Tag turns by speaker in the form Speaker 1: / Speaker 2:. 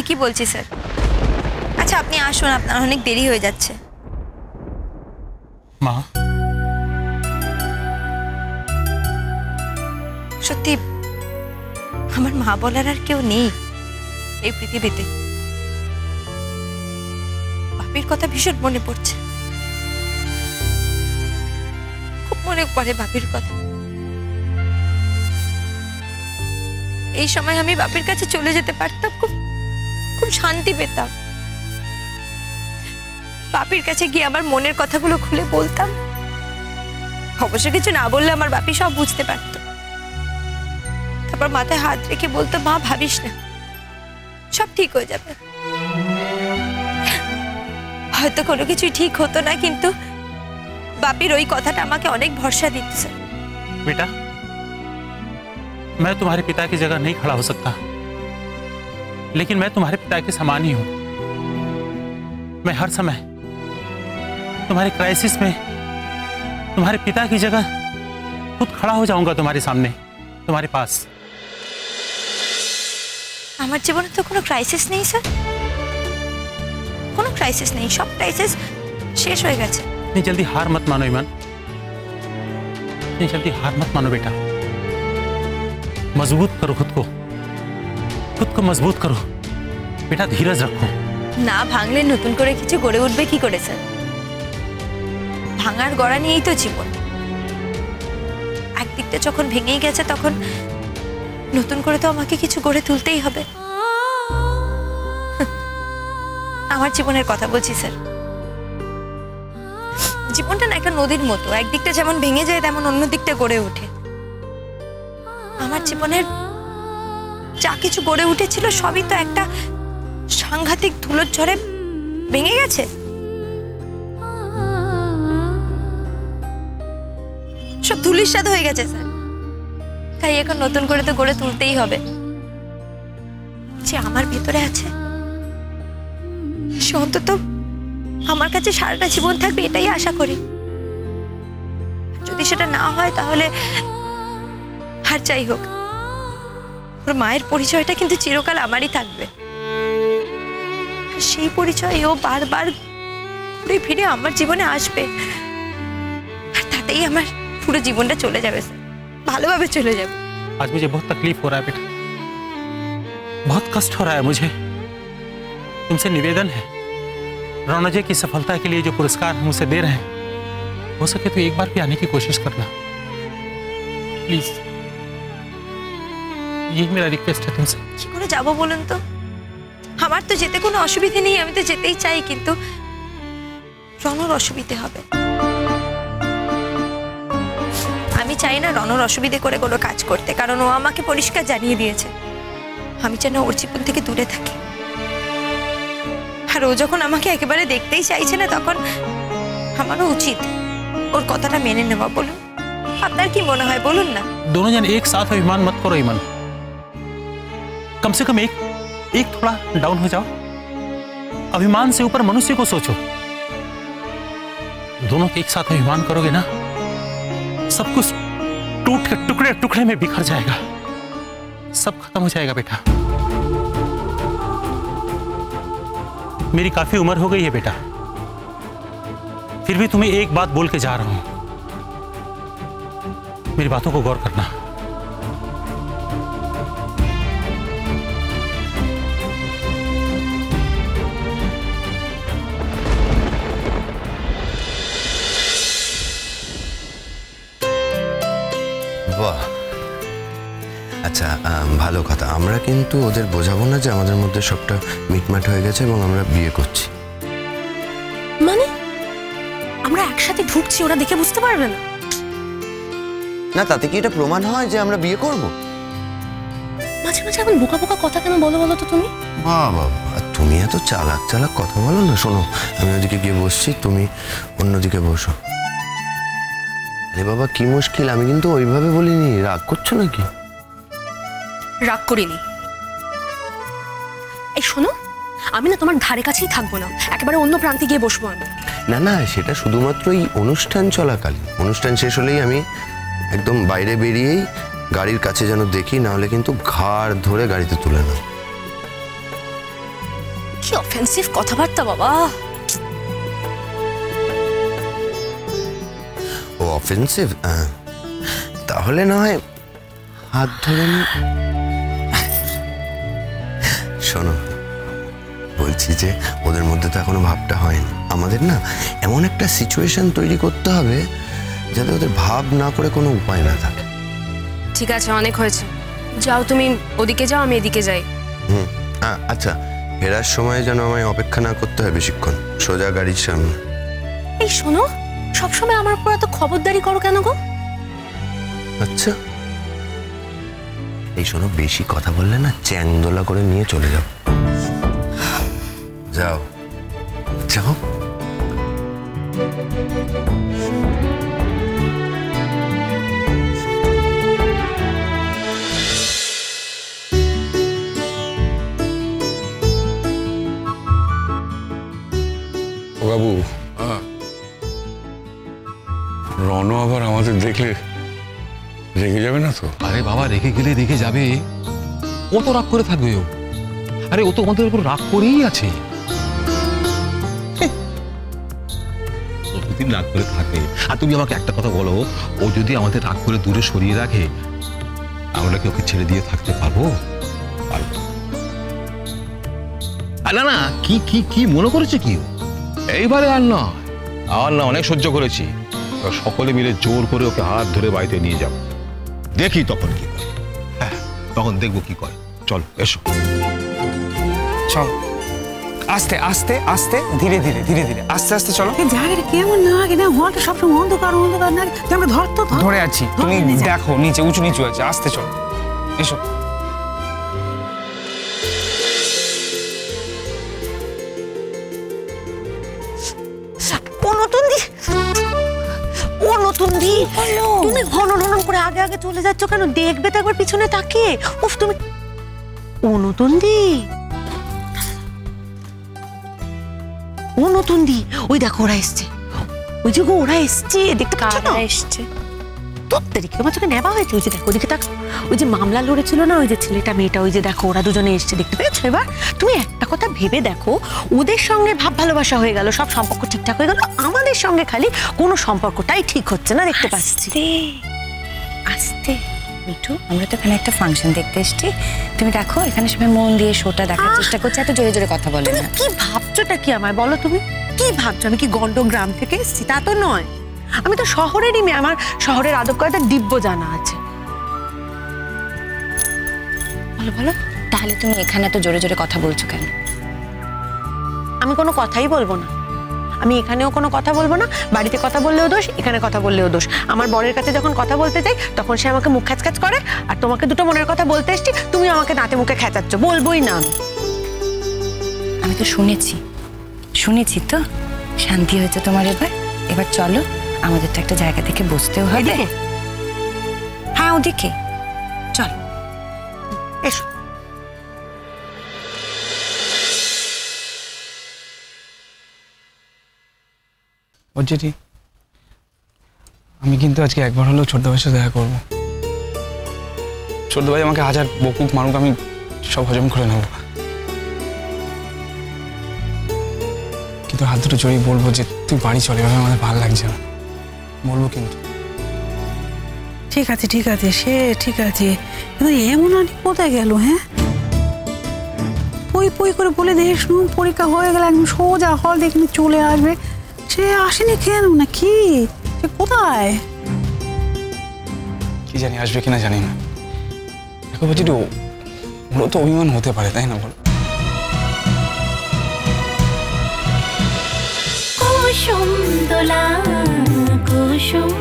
Speaker 1: ঠিকই বলছি স্যার। আচ্ছা আপনি আসুন, আপনার অনেক দেরি হয়ে যাচ্ছে।
Speaker 2: মা,
Speaker 1: সত্যি আমার মা বলার আর কেউ নেই এই পৃথিবীতে। বাপির কথা ভীষণ মনে পড়ছে, খুব মনে পড়ে বাপির কথা। এই সময় আমি বাপির কাছে চলে যেতে পারতাম, খুব খুব শান্তি পেতাম। বাপির কাছে গিয়ে আমার মনের কথাগুলো খুলে বলতাম। অবশ্য কিছু না বললে আমার বাপি সব বুঝতে পারত। তারপর মাথায় হাত রেখে বলতো, মা ভাবিস না, সব ঠিক হয়ে যাবে। হয়তো কোনো কিছুই ঠিক হতো না, কিন্তু বাপির ওই কথাটা আমাকে অনেক ভরসা দিচ্ছে।
Speaker 2: बेटा, मैं तुम्हारे पिता की जगह नहीं खड़ा हो सकता, लेकिन मैं तुम्हारे पिता के समान ही हूं। मैं हर समय तुम्हारे क्राइसिस में तुम्हारे पिता की जगह खुद खड़ा हो जाऊंगा, तुम्हारे सामने, तुम्हारे पास।
Speaker 1: আমার জীবনে তো কোনো ক্রাইসিস নেই স্যার, কোনো ক্রাইসিস নেই, সব ক্রাইসিস শেষ হয়ে গেছে।
Speaker 2: इतनी जल्दी हार मत मानो ईमान, इतनी जल्दी हार मत मानो बेटा। मजबूत करो खुद को मजबूत करो बेटा, धीरज रखो।
Speaker 1: না ভাঙলে নতুন করে কিছু গড়ে উঠবে কি করে স্যার? ভাঙার গড়া নিয়েই তো জীবন। একদিকটা যখন ভেঙেই গেছে তখন নতুন করে তো আমাকে কিছু গড়ে তুলতেই হবে। আমার জীবনের কথা বলছি স্যার। জীবনটা না একটা নদীর মতো, একদিকটা যেমন ভেঙে যায় তেমন অন্য দিকটা গড়ে ওঠে। আমার জীবনের যা কিছু গড়ে উঠেছিল সবই তো একটা সাংঘাতিক ধুলোর ঝড়ে ভেঙে গেছে। সব ধুলিস্বাদ হয়ে গেছে স্যার। তাই এখন নতুন করে তো গড়ে তুলতেই হবে। যে আমার ভেতরে আছে সে অন্তত আমার কাছে সারাটা জীবন থাকবে, এটাই আশা করি। যদি সেটা না হয় তাহলে আর যাই হোক, ওর মায়ের পরিচয়টা কিন্তু চিরকাল আমারই থাকবে। সেই পরিচয় ও বারবার ঘুরে ফিরে আমার জীবনে আসবে, আর তাতেই আমার পুরো জীবনটা চলে যাবে স্যার, ভালোভাবে চলে যাবে।
Speaker 2: आज मुझे बहुत तकलीफ हो रहा है बेटा, बहुत कष्ट हो रहा है मुझे। तुमसे निवेदन है, रौनक जी की सफलता के लिए जो पुरस्कार हम उसे दे रहे हैं, हो सके तो एक बार भी आने की कोशिश करना प्लीज। यही मेरा रिक्वेस्ट है तुमसे।
Speaker 1: কি করে যাব বলুন তো? আমার তো যেতে কোনো অসুবিধা নেই, আমি তো যেতেই চাই, কিন্তু রনর অসুবিধে হবে। আমি চাই না রনর অসুবিধে করে কোনো কাজ করতে, কারণ ও আমাকে পরিষ্কার জানিয়ে দিয়েছে আমি যেন ওর জীবন থেকে দূরে থাকি। আর ও যখন আমাকে একেবারে দেখতেই চাইছে না, তখন আমারও उचित ওর কথাটা মেনে নেওয়া। বলুন, আপনার কি মনে হয় বলুন না?
Speaker 2: दोनों जन एक साथ अभिमान मत करो ईमान, कम से कम एक थोड़ा डाउन हो जाओ। अभिमान से ऊपर मनुष्य को सोचो। दोनों के एक साथ अभिमान करोगे ना, सब कुछ टूट के टुकड़े टुकड़े में बिखर जाएगा, सब खत्म हो जाएगा बेटा। मेरी काफी उम्र हो गई है बेटा, फिर भी तुम्हें एक बात बोल के जा रहा हूं, मेरी बातों को गौर करना।
Speaker 3: বাহ, আচ্ছা ভালো কথা। আমরা কিন্তু ওদের বোঝাবো না যে আমাদের মধ্যে সবটা মিটমাট হয়ে গেছে এবং আমরা বিয়ে করছি।
Speaker 4: মানে আমরা একসাথে ঢুকছি, ওরা দেখে বুঝতে পারবে না?
Speaker 3: না, তাতে কি এটা প্রমাণ হয় যে আমরা বিয়ে করব?
Speaker 4: মাঝে মাঝে এখন বোকা বোকা কথা কেন বলো তো তুমি?
Speaker 3: বাবা, তুমি এত চালাক চালাক কথা বলো না। শোনো, আমি ওদিকে গিয়ে বসছি, তুমি অন্যদিকে বসো। আরে বাবা, কি মুশকিল, আমি কিন্তু ওইভাবে বলিনি। রাগ করছো নাকি?
Speaker 4: রাগ করিনি। এই শোনো, আমি না তোমার ধারে কাছেই থাকবো না, একেবারে অন্য প্রান্তে গিয়ে বসবো আমি।
Speaker 3: না না, সেটা শুধুমাত্র এই অনুষ্ঠান চলাকালীন। অনুষ্ঠান শেষ হলেই আমি একদম বাইরে বেরিয়েই গাড়ির কাছে যেন দেখি, না হলে কিন্তু ঘাড় ধরে গাড়িতে তুলে নাও।
Speaker 4: কি অফেন্সিভ কথাবার্তা বাবা।
Speaker 3: ও অফেন্সিভ? তাহলে না হয় হাত ধরে শোনো, বলছি যে ওদের মধ্যে তো এখনো ভাবটা হয়নি। আমাদের না এমন একটা সিচুয়েশন তৈরি করতে হবে যাতে ওদের ভাব না করে কোনো উপায় না থাকে।
Speaker 4: ঠিক আছে, অনেক হয়েছে, যাও তুমি ওদিকে যাও, আমি এদিকে যাই।
Speaker 3: আচ্ছা, ফেরার সময় যেন আমায় অপেক্ষা না করতে হয় বেশিক্ষণ, সোজা গাড়ির সামনে।
Speaker 4: এই শোনো, সবসময় আমার উপর এত খবরদারি করো কেন গো?
Speaker 3: আচ্ছা, এই শোনো, বেশি কথা বললে না চ্যাংদোলা করে নিয়ে চলে যাও। যাও যাও।
Speaker 5: বাবু, রণ আবার আমাদের দেখলে রেগে যাবে না তো?
Speaker 6: আরে বাবা, রেগে গেলে রেগে যাবে, ও তো রাগ করে থাকবে। ও আরে ও তো আমাদের উপর রাগ করেই আছে। দুদিন রাগ করে থাকবে। আর তুমি আমাকে একটা কথা বলো, ও যদি আমাদের রাগ করে দূরে সরিয়ে রাখে, আমরা কি ওকে ছেড়ে দিয়ে থাকতে পারবো? পারবো না। না, কি কি কি মনে করেছে কি? এইবারে আর না, অনেক সহ্য করেছি। সকলে মিলে জোর করে ওকে হাত ধরে বাড়িতে নিয়ে যাব, দেখি তখন কি করে। হ্যাঁ, তখন দেখবো কি করে। চল, এসো।
Speaker 7: চল, আস্তে আস্তে আস্তে, ধীরে ধীরে ধীরে ধীরে, আস্তে আস্তে চলো।
Speaker 8: জায়গাটা কেমন না আগে না, হলটা সবসময় অন্ধকার অন্ধকার না, আমরা ধরতো
Speaker 7: ধরে আছি, তুমি দেখো নিচে উঁচু নিচু আছে, আস্তে চলো, এসো।
Speaker 8: তুমি হনন করে আগে আগে চলে যাচ্ছ কেন? দেখবে তো একবার পিছনে তাকিয়ে। উফ, তুমি ও নতুন দি, ও নতুন দি, ওই দেখো ওরা এসছে, ওই যে ওরা এসছে, দেখতে পাচ্ছ না?
Speaker 1: এসছে
Speaker 8: তোর তারিখে আমার চোখে নেওয়া হয়েছে। ওই যে দেখো, ওদিকে তাক, ওই যে মামলা লড়েছিল না, ওই যে ছেলেটা মেয়েটা, ওই যে দেখো ওরা দুজনে এসছে, দেখতে পেয়েছো? এবার তুমি একটা কথা ভেবে দেখো, ওদের সঙ্গে ভাব ভালোবাসা হয়ে গেল, সব সম্পর্ক ঠিকঠাক হয়ে গেল, আমাদের সঙ্গে খালি কোনো সম্পর্কটাই ঠিক হচ্ছে না, দেখতে পাচ্ছি।
Speaker 9: আস্তে মিঠু, আমরা তো এখানে একটা ফাংশন দেখতে এসেছি, তুমি দেখো এখানে সবাই মন দিয়ে শোটা দেখার চেষ্টা করছে, এত জোরে জোরে কথা বলে না।
Speaker 8: কি ভাবছোটা কি আমায় বলো? তুমি কি ভাবছো? আমি কি গন্ড গ্রাম থেকে এসেছি? তা তো নয়, আমি তো শহরেরই মেয়ে, আমার শহরের আদব কায়দা দিব্য জানা আছে।
Speaker 9: বলো বলো, তাহলে তুমি এখানে এত জোরে জোরে কথা বলছো কেন?
Speaker 8: আমি কোনো কথাই বলবো না, আমি এখানেও কোনো কথা বলবো না, বাড়িতে কথা বললেও দোষ, এখানে কথা বললেও দোষ। আমার বরের কাছে যখন কথা বলতে যাই তখন সে আমাকে মুখ খ্যাচ করে, আর তোমাকে দুটো মনের কথা বলতে এসছি, তুমি আমাকে দাঁতে মুখে খেঁচাচ্ছ, বলবোই না।
Speaker 9: আমি তো শুনেছি তো, শান্তি হয়েছে তোমার। এবার চলো, আমাদের তো একটা জায়গা থেকে বসতেও হবে। হ্যাঁ, ওদিকে চল,
Speaker 8: এসো।
Speaker 7: অর্জেটি, আমি কিন্তু আজকে একবার হলেও ছোট্ট ভাইয়ের সাথে দেখা করবো। ছোট্ট ভাই আমাকে হাজার বকুক মারুক, আমি সব হজম করে নেব, কিন্তু হাত দুটো জড়িয়ে বলবো যে তুই বাড়ি চলে, এভাবে আমাদের ভালো লাগছে না, বলবো কিন্তু।
Speaker 8: ঠিক আছে ঠিক আছে, সে ঠিক আছে, কিন্তু এমন আনি কোথায় গেল? হ্যাঁ, পই পই করে বলে দেখ, শুনুন পরীক্ষা হয়ে গেলে একদম সোজা হল দেখে চলে আসবে। সে আসেনি কেন? না কি সে কোথায়?
Speaker 7: কি জানি আসবে কিনা জানি না। দেখো বলছি, ওরও তো অভিমান হতে পারে, তাই না বল?
Speaker 10: কুসুম দোলা কুসুম